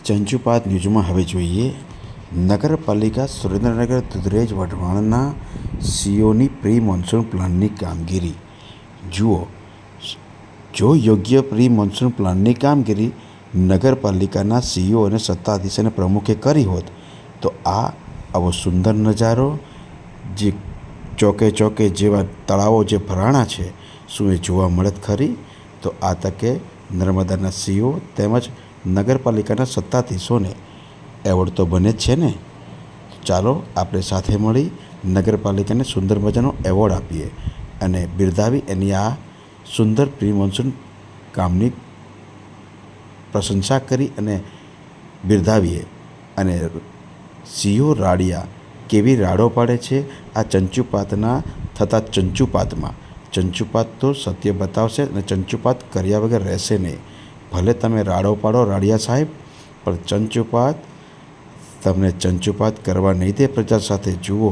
ચંચુપાત ન્યૂઝમાં હવે જોઈએ નગરપાલિકા સુરેન્દ્રનગર દુધરેજ વઢવાણના સીઓની પ્રી મોન્સૂન પ્લાનની કામગીરી જુઓ. જો યોગ્ય પ્રી મોન્સૂન પ્લાનની કામગીરી નગરપાલિકાના સીઓ અને સત્તાધીશ અને પ્રમુખે કરી હોત તો આવો સુંદર નજારો, જે ચોકે ચોકે જેવા તળાવો જે ભરાણા છે, શું એ જોવા મળત ખરી? તો આ તકે નર્મદાના સીઓ તેમજ નગરપાલિકાના સત્તાધીશોને એવોર્ડ તો બને જ છે ને. ચાલો આપણે સાથે મળી નગરપાલિકાને સુંદર મજાનો એવોર્ડ આપીએ અને બિરદાવી એની આ સુંદર પ્રી મોન્સૂન કામની પ્રશંસા કરી અને બિરદાવીએ. અને સીઓ રાડિયા કેવી રાડો પાડે છે આ ચંચુપાતના થતા ચંચુપાતમાં. ચંચુપાત તો સત્ય બતાવશે અને ચંચુપાત કર્યા વગર રહેશે નહીં. ભલે તમે રાડો પાડો રાડિયા સાહેબ, પણ ચંચુપાત તમને ચંચુપાત કરવા નહીં દે પ્રજા સાથે. જુઓ.